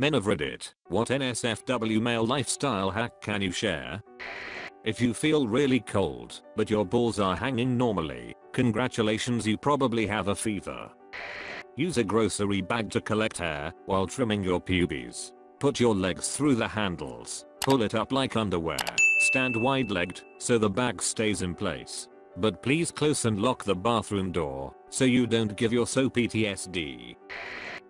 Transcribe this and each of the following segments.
Men of Reddit, what NSFW male lifestyle hack can you share? If you feel really cold, but your balls are hanging normally, congratulations, you probably have a fever. Use a grocery bag to collect hair while trimming your pubes. Put your legs through the handles, pull it up like underwear, stand wide-legged so the bag stays in place. But please close and lock the bathroom door so you don't give your so PTSD.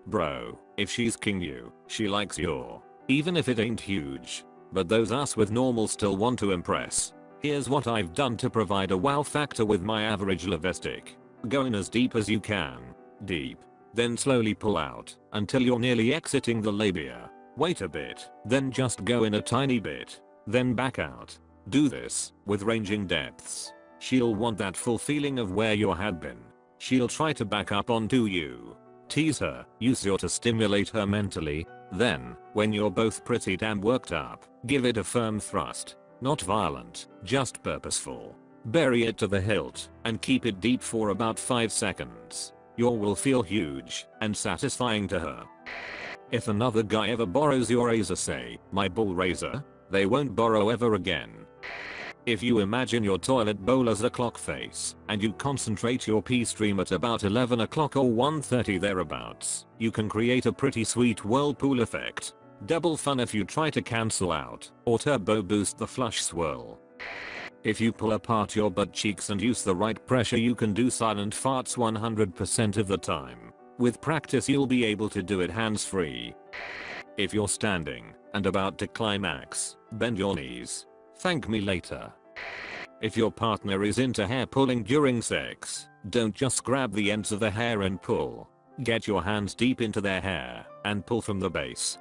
Bro, if she's king you, she likes your, even if it ain't huge. But those us with normal still want to impress. Here's what I've done to provide a wow factor with my average lavestic. Go in as deep as you can. Deep. Then slowly pull out until you're nearly exiting the labia. Wait a bit, then just go in a tiny bit. Then back out. Do this with ranging depths. She'll want that full feeling of where you had been. She'll try to back up onto you. Tease her, use your to stimulate her mentally. Then, when you're both pretty damn worked up, give it a firm thrust. Not violent, just purposeful. Bury it to the hilt and keep it deep for about 5 seconds. Your will feel huge and satisfying to her. If another guy ever borrows your razor, say, my bull razor, they won't borrow ever again. If you imagine your toilet bowl as a clock face and you concentrate your pee stream at about 11 o'clock or 1:30 thereabouts, you can create a pretty sweet whirlpool effect. Double fun if you try to cancel out or turbo boost the flush swirl. If you pull apart your butt cheeks and use the right pressure, you can do silent farts 100% of the time. With practice you'll be able to do it hands-free. If you're standing and about to climax, bend your knees. Thank me later. If your partner is into hair pulling during sex, don't just grab the ends of the hair and pull. Get your hands deep into their hair and pull from the base.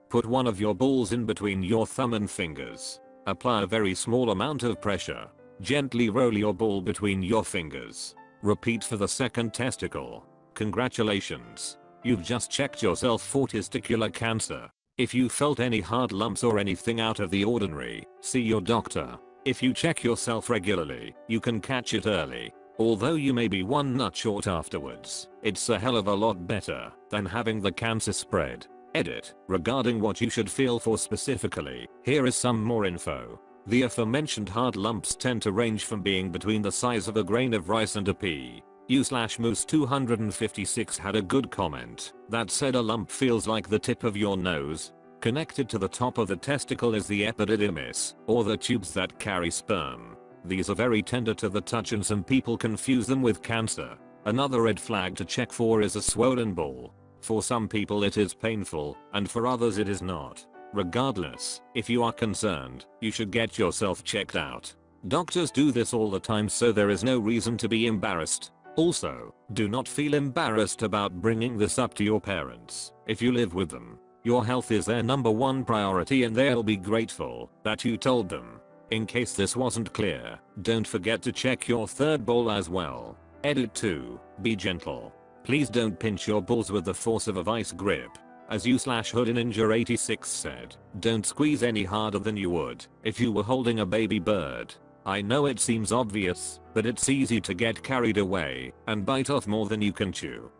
Put one of your balls in between your thumb and fingers. Apply a very small amount of pressure. Gently roll your ball between your fingers. Repeat for the second testicle. Congratulations. You've just checked yourself for testicular cancer. If you felt any hard lumps or anything out of the ordinary, see your doctor. If you check yourself regularly, you can catch it early. Although you may be one nut short afterwards, it's a hell of a lot better than having the cancer spread. Edit. Regarding what you should feel for specifically, here is some more info. The aforementioned hard lumps tend to range from being between the size of a grain of rice and a pea. U/Moose256 had a good comment that said a lump feels like the tip of your nose. Connected to the top of the testicle is the epididymis, or the tubes that carry sperm. These are very tender to the touch and some people confuse them with cancer. Another red flag to check for is a swollen ball. For some people it is painful, and for others it is not. Regardless, if you are concerned, you should get yourself checked out. Doctors do this all the time, so there is no reason to be embarrassed. Also, do not feel embarrassed about bringing this up to your parents if you live with them. Your health is their #1 priority and they'll be grateful that you told them. In case this wasn't clear, don't forget to check your third ball as well. Edit 2. Be gentle. Please don't pinch your balls with the force of a vice grip. As u/Hoodin-Ninja86 said, don't squeeze any harder than you would if you were holding a baby bird. I know it seems obvious, but it's easy to get carried away and bite off more than you can chew.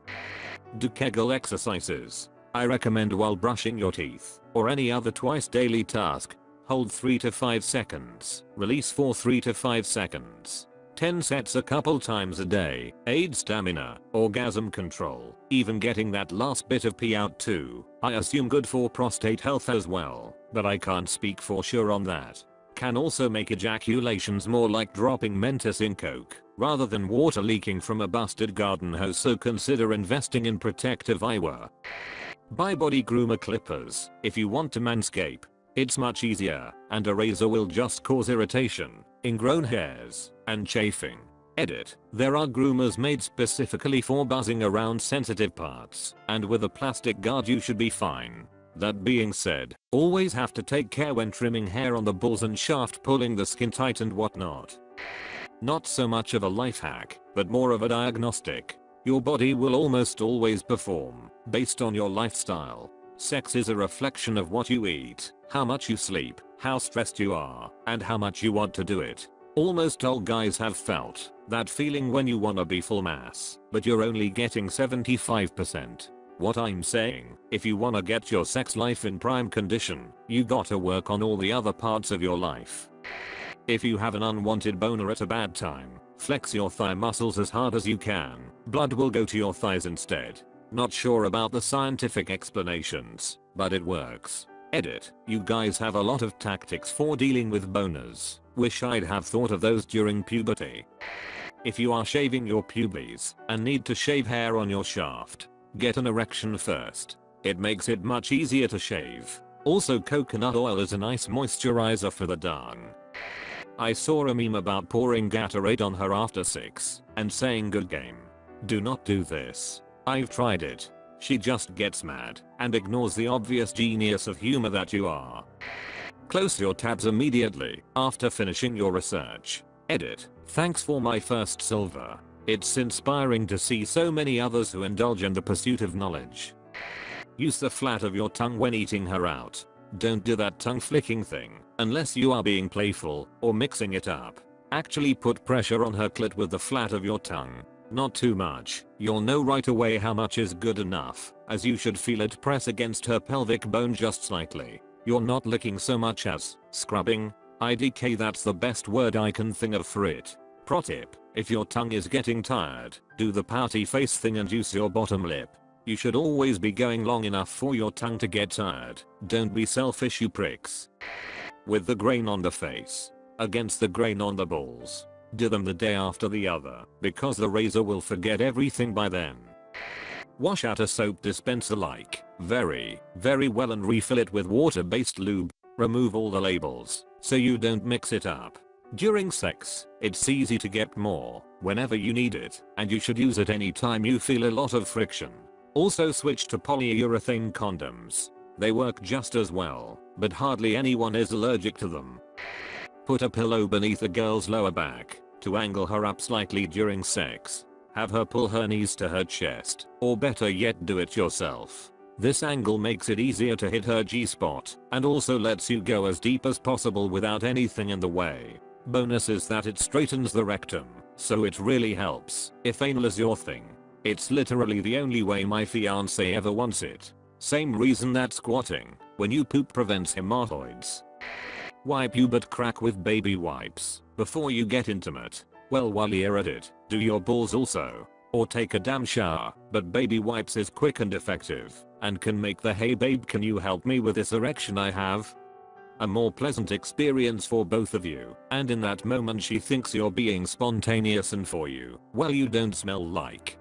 Do Kegel exercises. I recommend while brushing your teeth or any other twice daily task. Hold 3 to 5 seconds, release for 3 to 5 seconds. 10 sets a couple times a day, aids stamina, orgasm control, even getting that last bit of pee out too. I assume good for prostate health as well, but I can't speak for sure on that. Can also make ejaculations more like dropping Mentos in Coke, rather than water leaking from a busted garden hose, so consider investing in protective eyewear. Buy body groomer clippers if you want to manscape. It's much easier, and a razor will just cause irritation, ingrown hairs, and chafing. Edit. There are groomers made specifically for buzzing around sensitive parts, and with a plastic guard you should be fine. That being said, always have to take care when trimming hair on the balls and shaft, pulling the skin tight and whatnot. Not so much of a life hack, but more of a diagnostic. Your body will almost always perform based on your lifestyle. Sex is a reflection of what you eat, how much you sleep, how stressed you are, and how much you want to do it. Almost all guys have felt that feeling when you wanna be full mass, but you're only getting 75%. What I'm saying, if you wanna get your sex life in prime condition, you gotta work on all the other parts of your life. If you have an unwanted boner at a bad time, flex your thigh muscles as hard as you can. Blood will go to your thighs instead. Not sure about the scientific explanations, but it works. Edit. You guys have a lot of tactics for dealing with boners. Wish I'd have thought of those during puberty. If you are shaving your pubes and need to shave hair on your shaft, get an erection first. It makes it much easier to shave. Also, coconut oil is a nice moisturizer for the dung. I saw a meme about pouring Gatorade on her after sex and saying good game. Do not do this. I've tried it. She just gets mad and ignores the obvious genius of humor that you are. Close your tabs immediately after finishing your research. Edit. Thanks for my first silver. It's inspiring to see so many others who indulge in the pursuit of knowledge. Use the flat of your tongue when eating her out. Don't do that tongue flicking thing unless you are being playful or mixing it up. Actually put pressure on her clit with the flat of your tongue. Not too much. You'll know right away how much is good enough, as you should feel it press against her pelvic bone just slightly. You're not licking so much as scrubbing. IDK, that's the best word I can think of for it. Pro tip, if your tongue is getting tired, do the pouty face thing and use your bottom lip. You should always be going long enough for your tongue to get tired. Don't be selfish, you pricks. With the grain on the face against the grain on the balls. Do them the day after the other, because the razor will forget everything by then. Wash out a soap dispenser very well and refill it with water-based lube. Remove all the labels so you don't mix it up. During sex, it's easy to get more whenever you need it, and you should use it anytime you feel a lot of friction. Also, switch to polyurethane condoms. They work just as well, but hardly anyone is allergic to them. Put a pillow beneath a girl's lower back to angle her up slightly during sex. Have her pull her knees to her chest, or better yet, do it yourself. This angle makes it easier to hit her G-spot and also lets you go as deep as possible without anything in the way. Bonus is that it straightens the rectum, so it really helps if anal is your thing. It's literally the only way my fiance ever wants it. Same reason that squatting when you poop prevents hemorrhoids. Wipe your butt crack with baby wipes before you get intimate. Well, while you're at it, do your balls also. Or take a damn shower, but baby wipes is quick and effective and can make the "hey babe, can you help me with this erection I have?" a more pleasant experience for both of you, and in that moment she thinks you're being spontaneous and for you, well, you don't smell like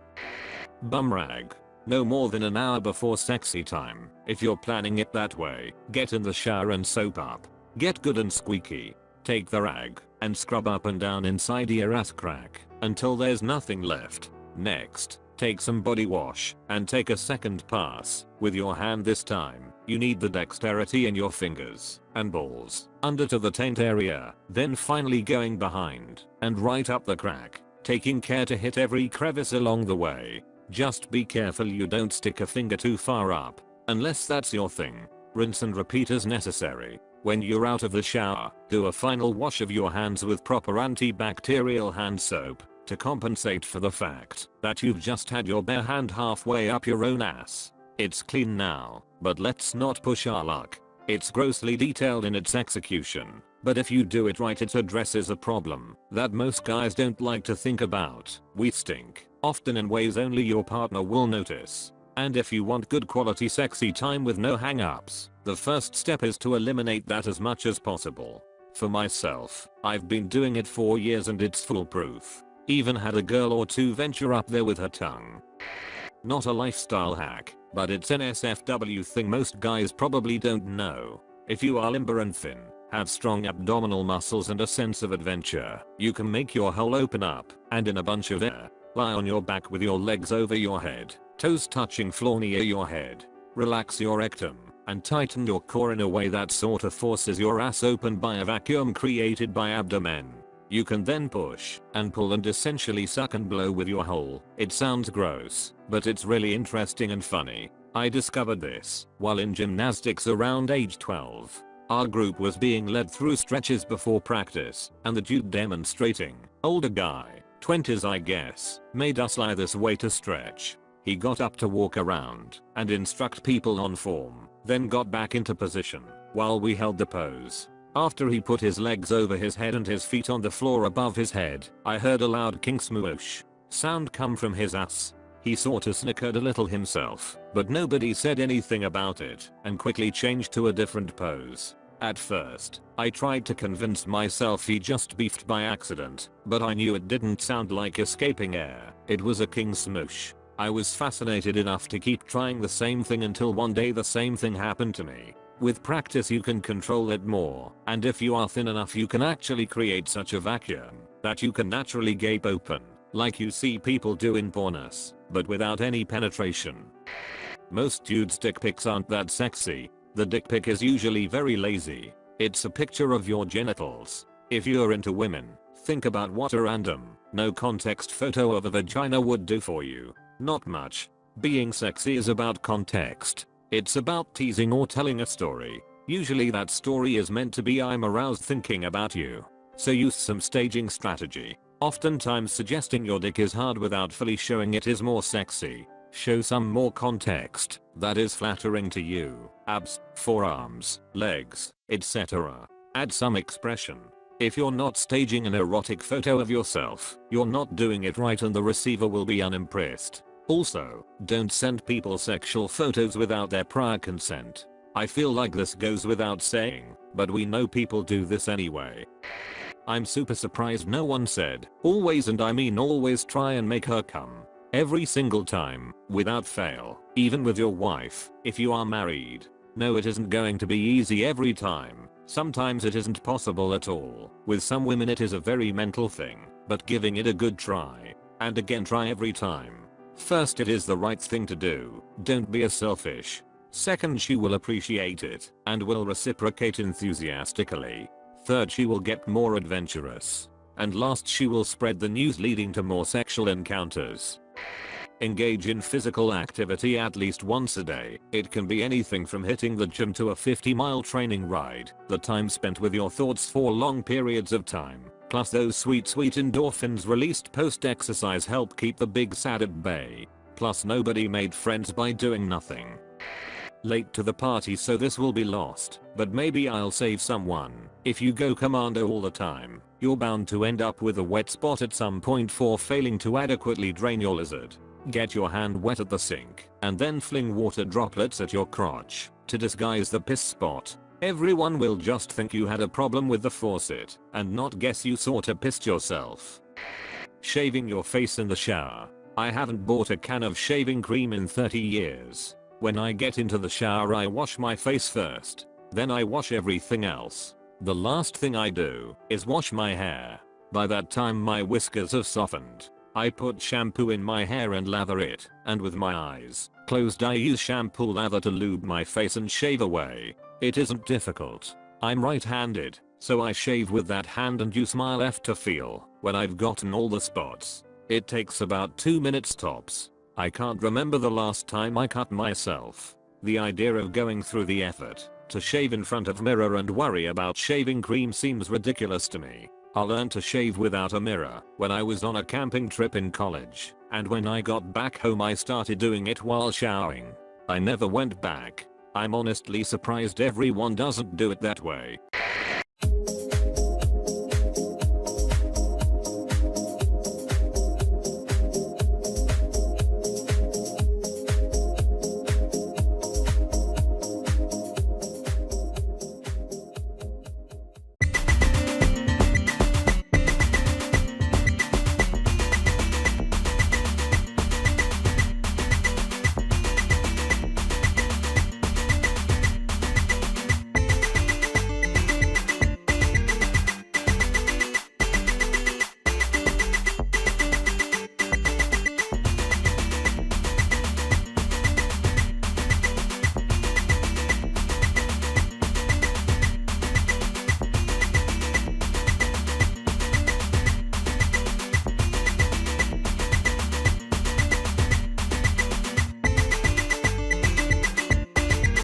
bum rag. No more than an hour before sexy time. If you're planning it that way, get in the shower and soap up. Get good and squeaky. Take the rag and scrub up and down inside your ass crack until there's nothing left. Next, take some body wash and take a second pass with your hand this time. You need the dexterity in your fingers and balls under to the taint area, then finally going behind and right up the crack, taking care to hit every crevice along the way. Just be careful you don't stick a finger too far up, unless that's your thing. Rinse and repeat as necessary. When you're out of the shower, do a final wash of your hands with proper antibacterial hand soap to compensate for the fact that you've just had your bare hand halfway up your own ass. It's clean now, but let's not push our luck. It's grossly detailed in its execution, but if you do it right, it addresses a problem that most guys don't like to think about. We stink, often in ways only your partner will notice. And if you want good quality sexy time with no hang-ups, the first step is to eliminate that as much as possible. For myself, I've been doing it for years and it's foolproof. Even had a girl or two venture up there with her tongue. Not a lifestyle hack, but it's an NSFW thing most guys probably don't know. If you are limber and thin, have strong abdominal muscles and a sense of adventure, you can make your hole open up and in a bunch of air. Lie on your back with your legs over your head, toes touching floor near your head. Relax your rectum and tighten your core in a way that sort of forces your ass open by a vacuum created by abdomen. You can then push and pull and essentially suck and blow with your hole. It sounds gross, but it's really interesting and funny. I discovered this while in gymnastics around age 12. Our group was being led through stretches before practice, and the dude demonstrating, older guy, 20s I guess, made us lie this way to stretch. He got up to walk around and instruct people on form, then got back into position while we held the pose. After he put his legs over his head and his feet on the floor above his head, I heard a loud king smoosh sound come from his ass. He sorta snickered a little himself, but nobody said anything about it and quickly changed to a different pose. At first, I tried to convince myself he just beefed by accident, but I knew it didn't sound like escaping air, it was a king smoosh. I was fascinated enough to keep trying the same thing until one day the same thing happened to me. With practice you can control it more, and if you are thin enough you can actually create such a vacuum that you can naturally gape open, like you see people do in pornos, but without any penetration. Most dudes' dick pics aren't that sexy. The dick pic is usually very lazy. It's a picture of your genitals. If you're into women, think about what a random, no context photo of a vagina would do for you. Not much. Being sexy is about context. It's about teasing or telling a story. Usually that story is meant to be I'm aroused thinking about you. So use some staging strategy. Oftentimes suggesting your dick is hard without fully showing it is more sexy. Show some more context that is flattering to you. Abs, forearms, legs, etc. Add some expression. If you're not staging an erotic photo of yourself, you're not doing it right and the receiver will be unimpressed. Also, don't send people sexual photos without their prior consent. I feel like this goes without saying, but we know people do this anyway. I'm super surprised no one said, always, and I mean always, try and make her come. Every single time, without fail, even with your wife, if you are married. No, it isn't going to be easy every time. Sometimes it isn't possible at all. With some women it is a very mental thing, but giving it a good try. And again try every time. First, it is the right thing to do. Don't be a selfish. Second, she will appreciate it and will reciprocate enthusiastically. Third, she will get more adventurous. And last, she will spread the news leading to more sexual encounters. Engage in physical activity at least once a day. It can be anything from hitting the gym to a 50-mile training ride. The time spent with your thoughts for long periods of time, plus those sweet endorphins released post-exercise help keep the big sad at bay. Plus nobody made friends by doing nothing. Late to the party, so this will be lost, but maybe I'll save someone. If you go commando all the time, you're bound to end up with a wet spot at some point for failing to adequately drain your lizard. Get your hand wet at the sink, and then fling water droplets at your crotch to disguise the piss spot. Everyone will just think you had a problem with the faucet, and not guess you sorta pissed yourself. Shaving your face in the shower. I haven't bought a can of shaving cream in 30 years. When I get into the shower I wash my face first, then I wash everything else. The last thing I do is wash my hair. By that time my whiskers have softened. I put shampoo in my hair and lather it, and with my eyes closed I use shampoo lather to lube my face and shave away. It isn't difficult. I'm right-handed, so I shave with that hand and use my left to feel when I've gotten all the spots. It takes about 2 minutes tops. I can't remember the last time I cut myself. The idea of going through the effort to shave in front of mirror and worry about shaving cream seems ridiculous to me. I learned to shave without a mirror when I was on a camping trip in college, and when I got back home I started doing it while showering. I never went back. I'm honestly surprised everyone doesn't do it that way.